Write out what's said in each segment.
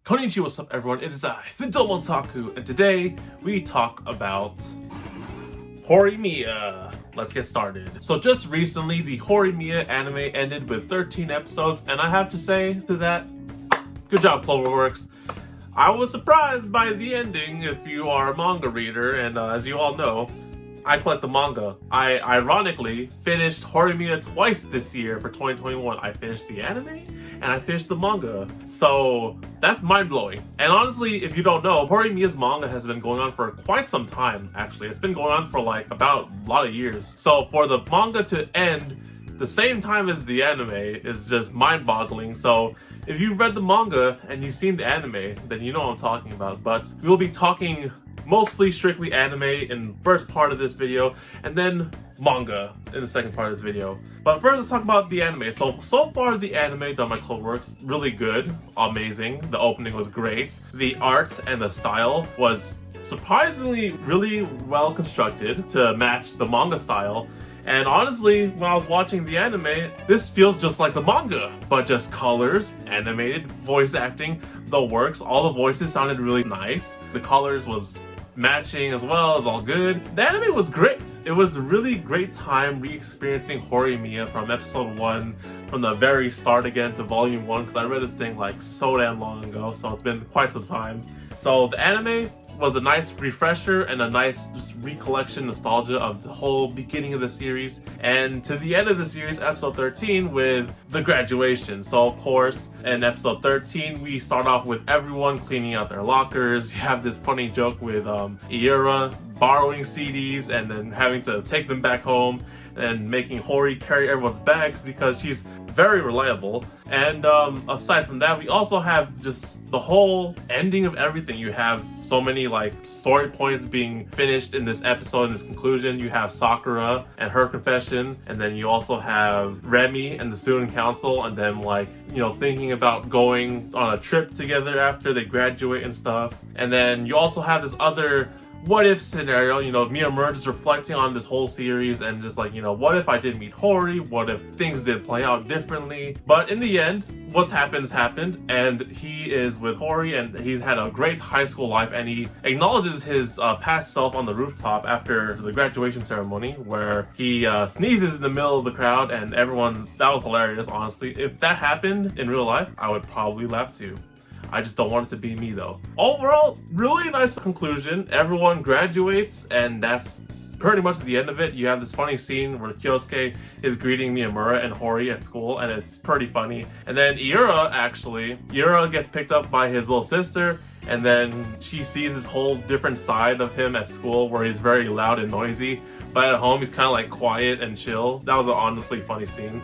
Konnichiwa, what's up everyone, it is I, TheDomotaku, and today we talk about Horimiya. Let's get started. So just recently, the Horimiya anime ended with 13 episodes, and I have to say to that, good job Cloverworks. I was surprised by the ending if you are a manga reader, and as you all know, I collect the manga. I ironically finished Horimiya twice this year for 2021. I finished the anime and I finished the manga. So that's mind-blowing. And honestly, if you don't know, Horimiya's manga has been going on for quite some time, actually. It's been going on for like about a lot of years. So for the manga to end the same time as the anime is just mind-boggling. So if you've read the manga and you've seen the anime, then you know what I'm talking about. But we will be talking mostly strictly anime in the first part of this video, and then manga in the second part of this video. But first, let's talk about the anime. So far the anime done by Cloverworks, really good, amazing. The opening was great. The art and the style was surprisingly really well constructed to match the manga style. And honestly, when I was watching the anime, this feels just like the manga, but just colors, animated, voice acting, the works, all the voices sounded really nice. The colors was matching as well, as all good. The anime was great. It was a really great time re-experiencing Horimiya from episode 1, from the very start again to volume 1, because I read this thing like so damn long ago, so it's been quite some time. So the anime was a nice refresher and a nice just recollection nostalgia of the whole beginning of the series, and to the end of the series, episode 13, with the graduation. So of course, in episode 13, we start off with everyone cleaning out their lockers. You have this funny joke with Iura borrowing CDs and then having to take them back home and making Hori carry everyone's bags because she's very reliable. And aside from that, we also have just the whole ending of everything. You have so many like story points being finished in this episode, in this conclusion. You have Sakura and her confession, and then you also have Remy and the student council, and them like, you know, thinking about going on a trip together after they graduate and stuff. And then you also have this other what if scenario, you know, Miyamura just reflecting on this whole series and just like, you know, what if I did meet Hori? What if things did play out differently? But in the end, what's happened has happened, and he is with Hori, and he's had a great high school life, and he acknowledges his past self on the rooftop after the graduation ceremony, where he sneezes in the middle of the crowd, and that was hilarious, honestly. If that happened in real life, I would probably laugh too. I just don't want it to be me though. Overall, really nice conclusion. Everyone graduates, and that's pretty much the end of it. You have this funny scene where Kyosuke is greeting Miyamura and Hori at school, and it's pretty funny. And then Iura gets picked up by his little sister, and then she sees this whole different side of him at school where he's very loud and noisy, but at home he's kind of like quiet and chill. That was an honestly funny scene.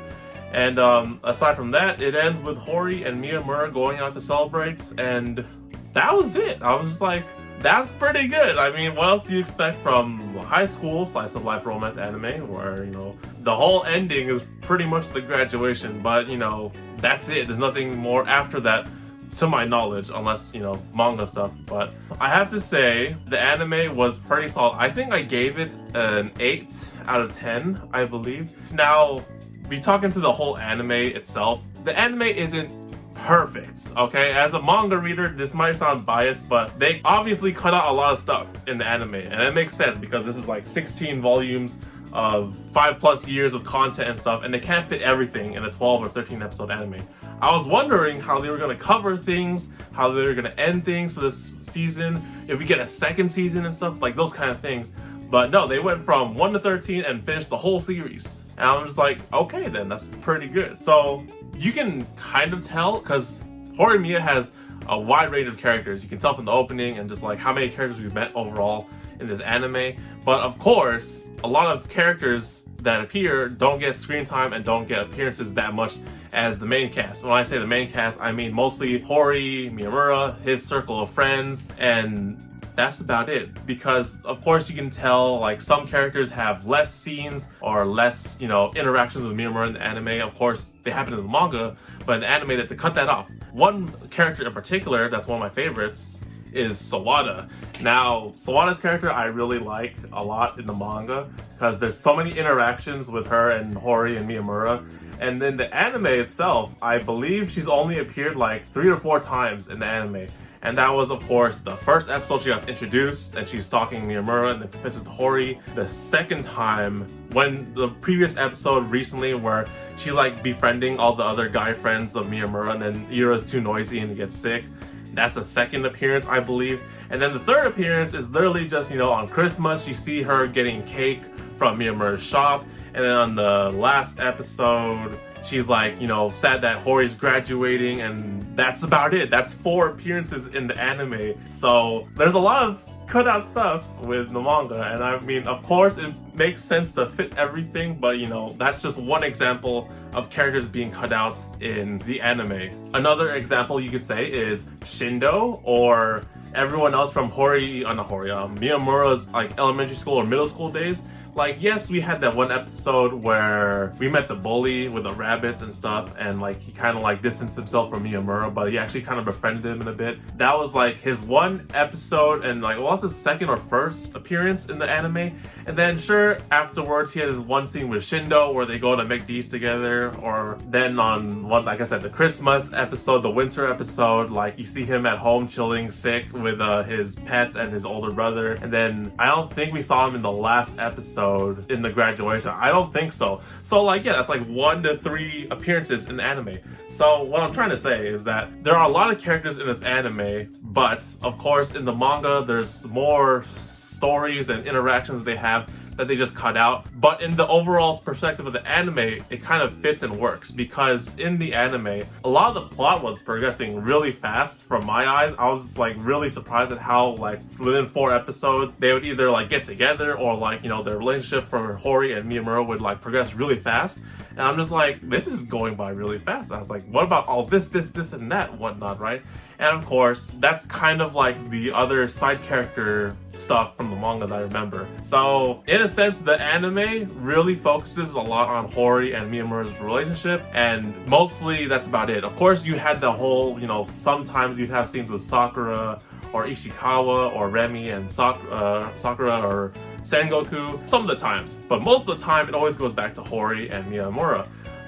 And aside from that, it ends with Hori and Miyamura going out to celebrate, and that was it. I was just like, that's pretty good. I mean, what else do you expect from high school slice of life romance anime where, you know, the whole ending is pretty much the graduation, but, you know, that's it. There's nothing more after that, to my knowledge, unless, you know, manga stuff. But I have to say, the anime was pretty solid. I think I gave it an 8 out of 10, I believe. Now, be talking to the whole anime itself, the anime isn't perfect, okay? As a manga reader, this might sound biased, but they obviously cut out a lot of stuff in the anime, and it makes sense because this is like 16 volumes of 5+ years of content and stuff, and they can't fit everything in a 12 or 13 episode anime. I was wondering how they were going to cover things, how they were going to end things for this season, if we get a second season and stuff, like those kind of things. But no, they went from 1 to 13 and finished the whole series. And I'm just like, okay then, that's pretty good. So you can kind of tell, because Horimiya has a wide range of characters. You can tell from the opening and just like how many characters we've met overall in this anime. But of course, a lot of characters that appear don't get screen time and don't get appearances that much as the main cast. When I say the main cast, I mean mostly Hori, Miyamura, his circle of friends, and that's about it. Because of course you can tell like some characters have less scenes or less, you know, interactions with Miyamura in the anime. Of course they happen in the manga, but in the anime they cut that off. One character in particular that's one of my favorites is Sawada. Now, Sawada's character I really like a lot in the manga because there's so many interactions with her and Hori and Miyamura. And then the anime itself, I believe she's only appeared like 3 or 4 times in the anime. And that was, of course, the first episode she got introduced and she's talking to Miyamura and then confesses to Hori. The second time, when the previous episode recently where she's like befriending all the other guy friends of Miyamura and then Ira's too noisy and gets sick. That's the second appearance, I believe. And then the third appearance is literally just, on Christmas, you see her getting cake from Miyamura's shop. And then on the last episode, she's like, sad that Hori's graduating, and that's about it. That's 4 appearances in the anime. So there's a lot of cut out stuff with the manga, and I mean, of course, it makes sense to fit everything, but that's just one example of characters being cut out in the anime. Another example you could say is Shindo, or everyone else from Miyamura's like elementary school or middle school days. Like, yes, we had that one episode where we met the bully with the rabbits and stuff, and like he kind of like distanced himself from Miyamura, but he actually kind of befriended him in a bit. That was like his one episode, and like, well, that's his second or first appearance in the anime. And then sure, afterwards he had his one scene with Shindo where they go to McD's together, or then on one, like I said, the Christmas episode, the winter episode, like you see him at home chilling sick with his pets and his older brother. And then I don't think we saw him in the last episode in the graduation. I don't think so. So like, yeah, that's like 1 to 3 appearances in the anime. So what I'm trying to say is that there are a lot of characters in this anime, but of course in the manga there's more stories and interactions they have that they just cut out. But in the overall perspective of the anime, it kind of fits and works, because in the anime, a lot of the plot was progressing really fast from my eyes. I was like really surprised at how like within 4 episodes, they would either like get together or like, their relationship for Hori and Miyamura would like progress really fast. And I'm just like, this is going by really fast. I was like, what about all this and that, whatnot, right? And of course, that's kind of like the other side character stuff from the manga that I remember. So in a sense, the anime really focuses a lot on Hori and Miyamura's relationship, and mostly that's about it. Of course, you had the whole, sometimes you'd have scenes with Sakura or Ishikawa or Remy and Sakura or Sengoku some of the times, but most of the time it always goes back to Hori and Miyamura.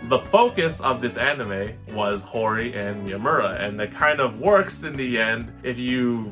The focus of this anime was Hori and Miyamura, and it kind of works in the end if you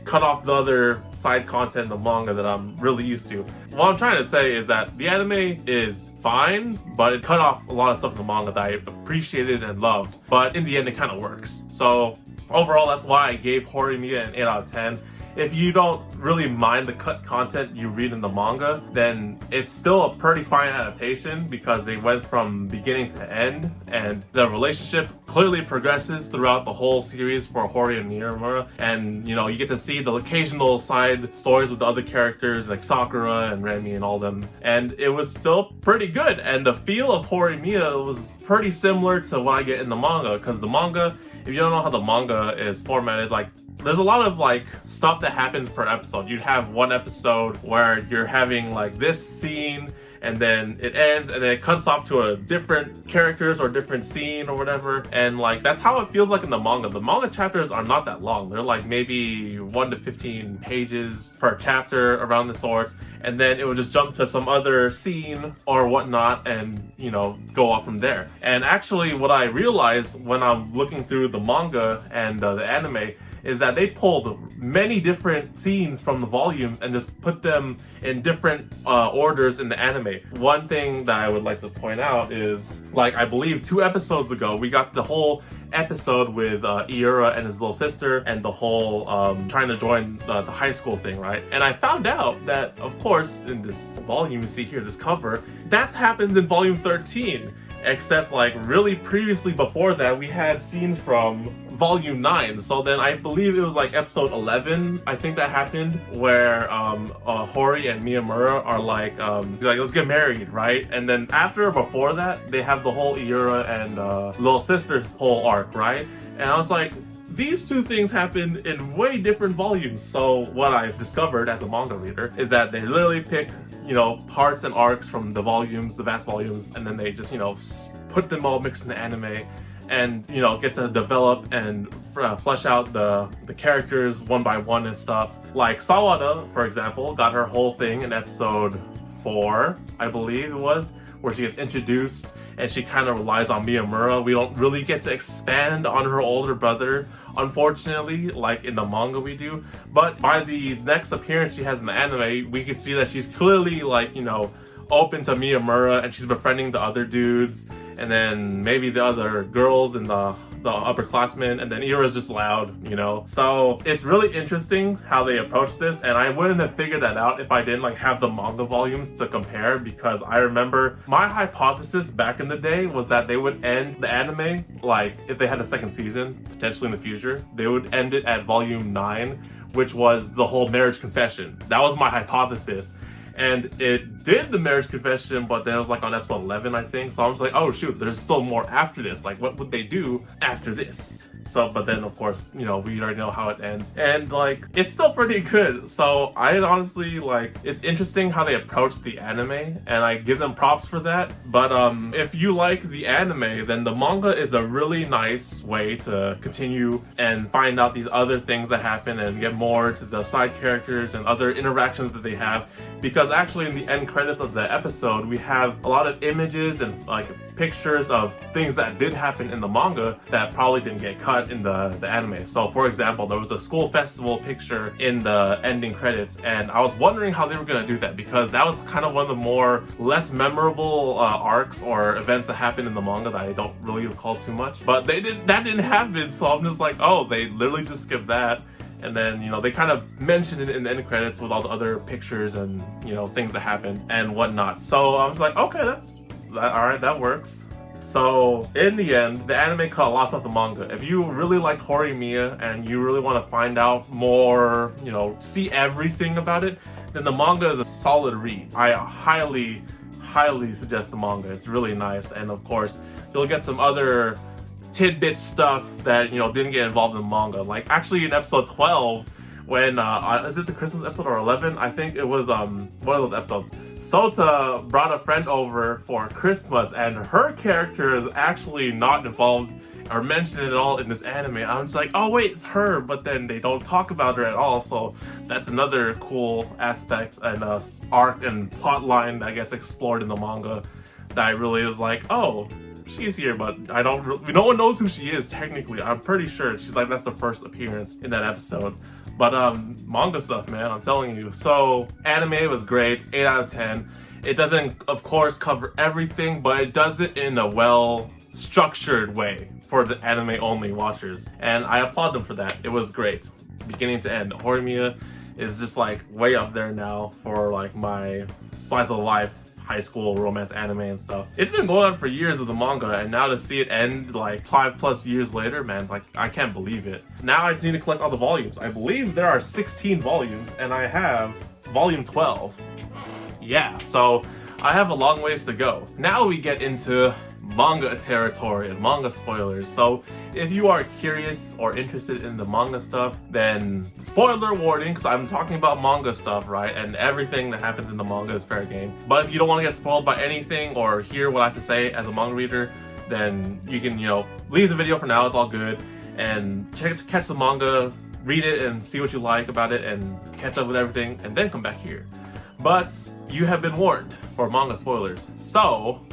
cut off the other side content in the manga that I'm really used to. What I'm trying to say is that the anime is fine, but it cut off a lot of stuff in the manga that I appreciated and loved, but in the end it kind of works. So overall, that's why I gave Horimiya an 8 out of 10. If you don't really mind the cut content you read in the manga, then it's still a pretty fine adaptation, because they went from beginning to end, and the relationship clearly progresses throughout the whole series for Hori and Miyamura. And you get to see the occasional side stories with the other characters like Sakura and Remy and all them, and it was still pretty good. And the feel of Horimiya was pretty similar to what I get in the manga, because the manga, if you don't know how the manga is formatted, like there's a lot of like stuff that happens per episode. You'd have one episode where you're having like this scene, and then it ends, and then it cuts off to a different characters or different scene or whatever. And like that's how it feels like in the manga. The manga chapters are not that long. They're like maybe 1 to 15 pages per chapter around the sorts, and then it would just jump to some other scene or whatnot and go off from there. And actually what I realized when I'm looking through the manga and the anime is that they pulled many different scenes from the volumes and just put them in different orders in the anime. One thing that I would like to point out is, like, I believe 2 episodes ago, we got the whole episode with Iura and his little sister and the whole trying to join the high school thing, right? And I found out that, of course, in this volume you see here, this cover, that happens in volume 13. Except like really previously before that, we had scenes from volume 9. So then I believe it was like episode 11, I think that happened, where Hori and Miyamura are like let's get married, right? And then after or before that, they have the whole Iura and little sister's whole arc, right? And I was like, these 2 things happen in way different volumes. So what I've discovered as a manga reader is that they literally pick parts and arcs from the volumes, the vast volumes, and then they just put them all mixed in the anime, and you know, get to develop and flesh out the characters one by one and stuff. Like Sawada, for example, got her whole thing in episode 4, I believe it was, where she gets introduced and she kind of relies on Miyamura. We don't really get to expand on her older brother, unfortunately, like in the manga we do. But by the next appearance she has in the anime, we can see that she's clearly, like, you know, open to Miyamura, and she's befriending the other dudes, and then maybe the other girls and the upperclassmen, and then Ira's just loud, you know? So it's really interesting how they approach this, and I wouldn't have figured that out if I didn't like have the manga volumes to compare, because I remember my hypothesis back in the day was that they would end the anime, like if they had a second season, potentially in the future, they would end it at volume 9, which was the whole marriage confession. That was my hypothesis. And it did the marriage confession, but then it was like on episode 11, I think. So I was like, oh shoot, there's still more after this. Like, what would they do after this? So, but then of course, you know, we already know how it ends. And like, it's still pretty good. So I honestly, like, it's interesting how they approach the anime, and I give them props for that. But if you like the anime, then the manga is a really nice way to continue and find out these other things that happen and get more to the side characters and other interactions that they have. Because actually in the end credits of the episode, we have a lot of images and like pictures of things that did happen in the manga that probably didn't get cut in the anime. So for example, there was a school festival picture in the ending credits, and I was wondering how they were going to do that, because that was kind of one of the more less memorable arcs or events that happened in the manga that I don't really recall too much. But that didn't happen, so I'm just like, oh, they literally just skipped that. And then, you know, they kind of mentioned it in the end credits with all the other pictures and, you know, things that happened and whatnot. So I was like, okay, alright, that works. So in the end, the anime cut lots of the manga. If you really liked Horimiya and you really want to find out more, you know, see everything about it, then the manga is a solid read. I highly suggest the manga. It's really nice. And of course, you'll get some other tidbit stuff that, you know, didn't get involved in the manga. Like actually in episode 12, when is it the Christmas episode or 11? I think it was one of those episodes. Sota brought a friend over for Christmas, and her character is actually not involved or mentioned at all in this anime. I'm just like, oh wait, it's her, but then they don't talk about her at all. So that's another cool aspect and arc and plot line that gets explored in the manga that I really was like, oh, she's here, but no one knows who she is technically. I'm pretty sure she's like, that's the first appearance in that episode. But manga stuff, man, I'm telling you. So anime was great, 8 out of 10. It doesn't, of course, cover everything, but it does it in a well structured way for the anime only watchers, and I applaud them for that. It was great, beginning to end. Horimiya is just like way up there now for like my slice of life high school romance anime and stuff. It's been going on for years with the manga, and now to see it end like 5+ years later, man, like I can't believe it. Now I just need to collect all the volumes. I believe there are 16 volumes, and I have volume 12. Yeah, so I have a long ways to go. Now we get into manga territory and manga spoilers. So if you are curious or interested in the manga stuff, then spoiler warning, because I'm talking about manga stuff, right? And everything that happens in the manga is fair game. But if you don't want to get spoiled by anything or hear what I have to say as a manga reader, then you can, you know, leave the video for now. It's all good. And catch the manga, read it and see what you like about it and catch up with everything, and then come back here. But you have been warned for manga spoilers. So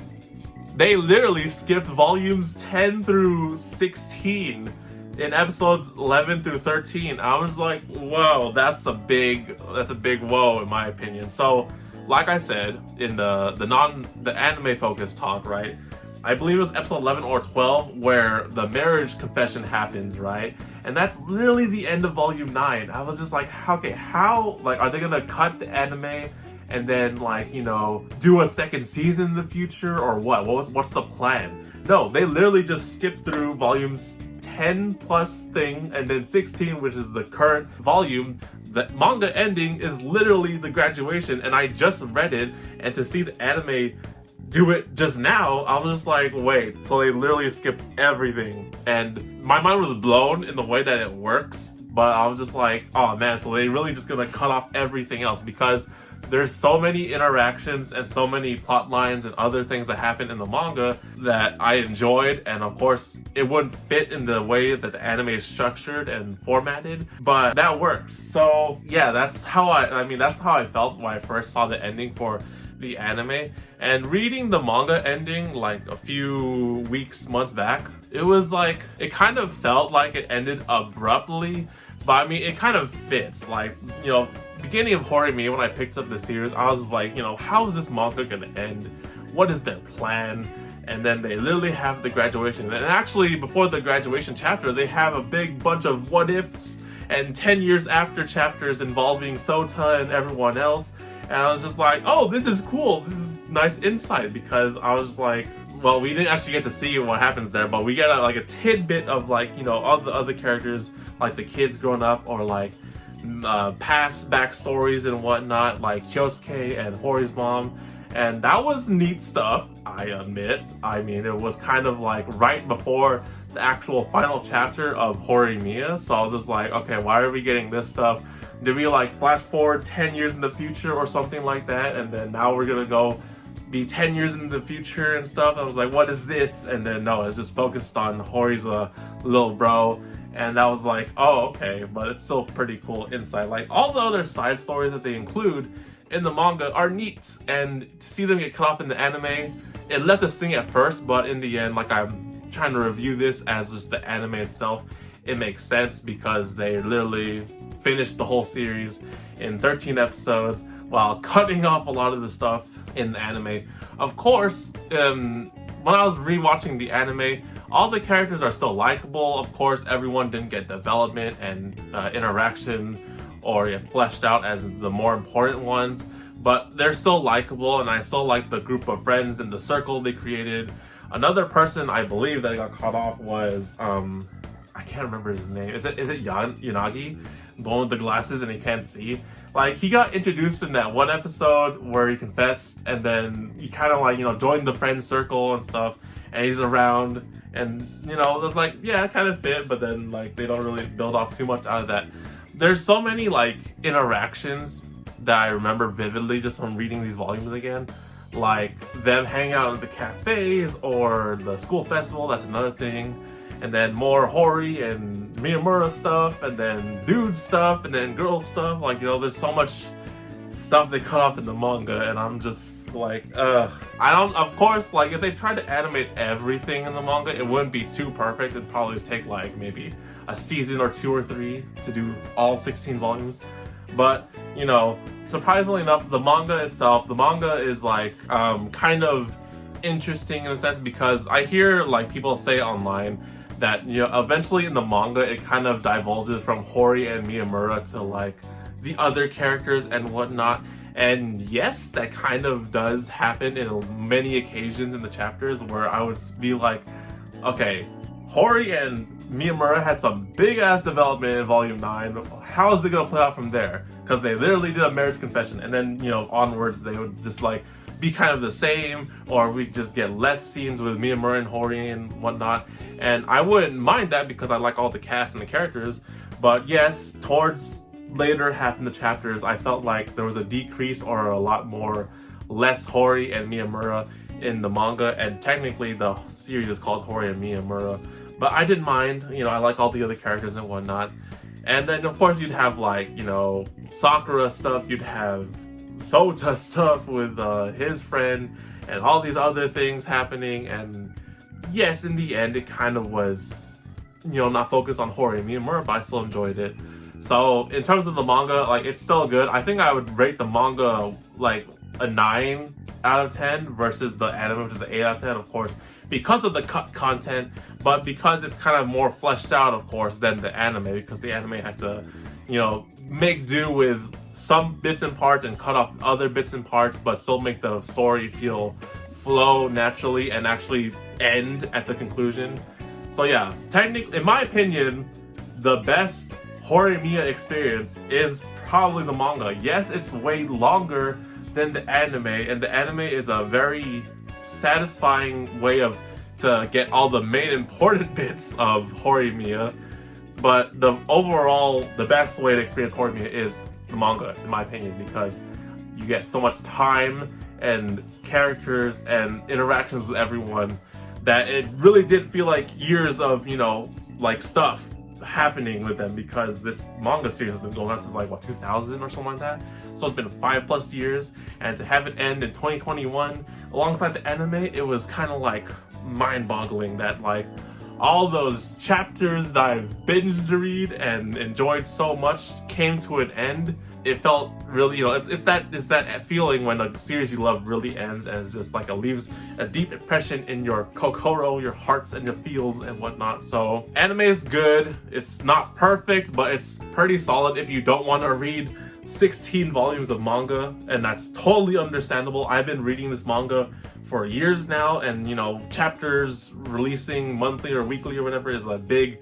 they literally skipped volumes 10 through 16 in episodes 11 through 13. I was like, whoa, that's a big whoa in my opinion. So, like I said in the anime focused talk, right? I believe it was episode 11 or 12 where the marriage confession happens, right? And that's literally the end of volume 9. I was just like, okay, how, like, are they gonna cut the anime and then, like, you know, do a second season in the future, or what? What's the plan? No, they literally just skipped through volumes 10 plus thing, and then 16, which is the current volume. The manga ending is literally the graduation, and I just read it, and to see the anime do it just now, I was just like, wait, so they literally skipped everything. And my mind was blown in the way that it works, but I was just like, oh man, so they really just gonna cut off everything else, because there's so many interactions and so many plot lines and other things that happen in the manga that I enjoyed, and of course it wouldn't fit in the way that the anime is structured and formatted, but that works. So yeah, that's how I felt when I first saw the ending for the anime. And reading the manga ending like a few weeks, months back, it was like, it kind of felt like it ended abruptly, but I mean, it kind of fits. Like, you know, beginning of Horimiya, when I picked up the series, I was like, you know, how is this manga gonna end? What is their plan? And then they literally have the graduation. And actually, before the graduation chapter, they have a big bunch of what ifs and 10 years after chapters involving Sota and everyone else. And I was just like, oh, this is cool. This is nice insight, because I was just like, well, we didn't actually get to see what happens there, but we get like a tidbit of like, you know, all the other characters, like the kids growing up, or like past backstories and whatnot, like Kyosuke and Hori's mom. And that was neat stuff, I admit. I mean, it was kind of like right before the actual final chapter of Horimiya, so I was just like, okay, why are we getting this stuff? Did we like flash forward 10 years in the future or something like that? And then now we're gonna go be 10 years in the future and stuff. I was like, what is this? And then no, it's just focused on Hori's little bro. And I was like, oh, okay, but it's still pretty cool insight. Like, all the other side stories that they include in the manga are neat, and to see them get cut off in the anime, it left us thinking at first, but in the end, like, I'm trying to review this as just the anime itself, it makes sense because they literally finished the whole series in 13 episodes while cutting off a lot of the stuff in the anime. Of course, when I was rewatching the anime, all the characters are still likable. Of course, everyone didn't get development and interaction or get fleshed out as the more important ones, but they're still likable, and I still like the group of friends and the circle they created. Another person I believe that got cut off was I can't remember his name. Is it Yanagi? The one with the glasses and he can't see. Like, he got introduced in that one episode where he confessed, and then he kind of like, you know, joined the friend circle and stuff, and he's around, and you know, it was like, yeah, it kind of fit, but then like they don't really build off too much out of that. There's so many like interactions that I remember vividly just from reading these volumes again. Like them hanging out at the cafes or the school festival, that's another thing. And then more Hori and Miyamura stuff, and then dude stuff, and then girl stuff. Like, you know, there's so much stuff they cut off in the manga, and I'm just like, of course, like, if they tried to animate everything in the manga, it wouldn't be too perfect. It'd probably take like maybe a season or 2 or 3 to do all 16 volumes. But, you know, surprisingly enough, the manga itself, is like kind of interesting in a sense, because I hear like people say online that, you know, eventually in the manga it kind of divulges from Hori and Miyamura to like the other characters and whatnot. And yes, that kind of does happen in many occasions in the chapters where I would be like, okay, Hori and Miyamura had some big ass development in volume 9. How is it gonna play out from there? Because they literally did a marriage confession, and then, you know, onwards they would just like be kind of the same, or we just get less scenes with Miyamura and Hori and whatnot. And I wouldn't mind that because I like all the cast and the characters. But yes, towards later half in the chapters, I felt like there was a decrease or a lot more less Hori and Miyamura in the manga, and technically the series is called Hori and Miyamura. But I didn't mind, you know, I like all the other characters and whatnot. And then of course you'd have like, you know, Sakura stuff, you'd have Sota stuff with his friend, and all these other things happening. And yes, in the end it kind of was, you know, not focused on Hori and Miyamura, but I still enjoyed it. So in terms of the manga, like, it's still good. I think I would rate the manga like a 9 out of 10 versus the anime, which is an 8 out of 10, of course, because of the cut content, but because it's kind of more fleshed out, of course, than the anime, because the anime had to, you know, make do with some bits and parts and cut off other bits and parts, but still make the story flow naturally and actually end at the conclusion. So yeah, technically, in my opinion, the best Horimiya experience is probably the manga. Yes, it's way longer than the anime, and the anime is a very satisfying way to get all the main important bits of Horimiya, but the best way to experience Horimiya is the manga, in my opinion, because you get so much time and characters and interactions with everyone that it really did feel like years of, you know, like stuff happening with them, because this manga series has been going on since like what, 2000 or something like that. So it's been 5+ years, and to have it end in 2021 alongside the anime, it was kind of like mind-boggling that like all those chapters that I've binged to read and enjoyed so much came to an end. It felt really, you know, it's that feeling when a series you love really ends, and it's just like it leaves a deep impression in your kokoro, your hearts and your feels and whatnot. So anime is good. It's not perfect, but it's pretty solid if you don't want to read 16 volumes of manga, and that's totally understandable. I've been reading this manga for years now, and you know, chapters releasing monthly or weekly or whatever is a big,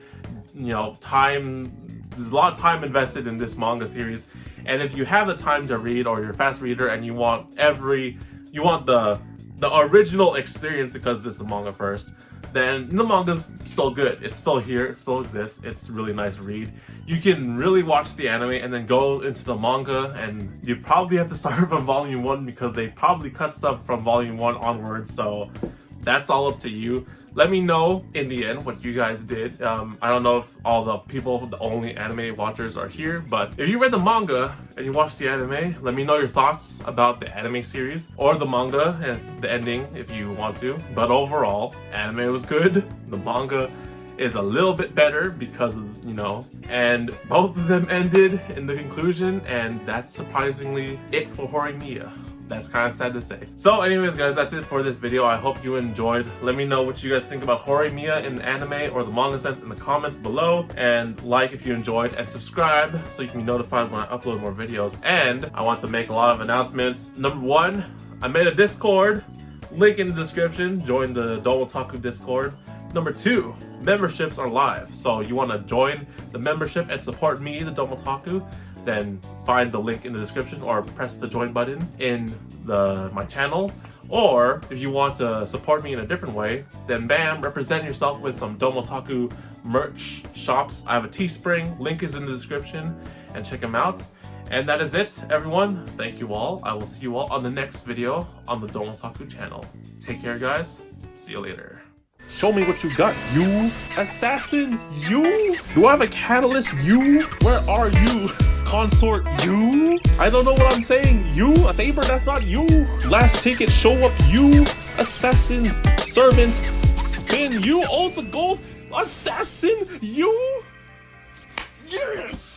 you know, time. There's a lot of time invested in this manga series, and if you have the time to read, or you're a fast reader and you want the original experience because this is the manga first, then the manga's still good. It's still here, it still exists, it's a really nice read. You can really watch the anime and then go into the manga, and you probably have to start from volume 1 because they probably cut stuff from volume 1 onwards, so that's all up to you. Let me know in the end what you guys did. I don't know if all the people, the only anime watchers are here, but if you read the manga and you watched the anime, let me know your thoughts about the anime series or the manga and the ending if you want to. But overall, anime was good. The manga is a little bit better because of, you know, and both of them ended in the conclusion, and that's surprisingly it for Horimiya. That's kind of sad to say. So anyways guys, that's it for this video. I hope you enjoyed. Let me know what you guys think about Horimiya in the anime or the manga sense in the comments below, and like if you enjoyed, and subscribe so you can be notified when I upload more videos. And I want to make a lot of announcements. Number 1, I made a Discord, link in the description. Join the TheDomotaku Discord. Number 2, memberships are live, so you want to join the membership and support me, TheDomotaku, then find the link in the description or press the join button in my channel. Or if you want to support me in a different way, then bam, represent yourself with some TheDomotaku merch shops. I have a Teespring, link is in the description, and check them out. And that is it, everyone. Thank you all. I will see you all on the next video on the TheDomotaku channel. Take care, guys. See you later. Show me what you got, you assassin, you? Do I have a catalyst, you? Where are you? Consort, you? I don't know what I'm saying, you? A saber, that's not you. Last ticket, show up, you? Assassin, servant, spin, you? Oh, it's a gold assassin, you? Yes!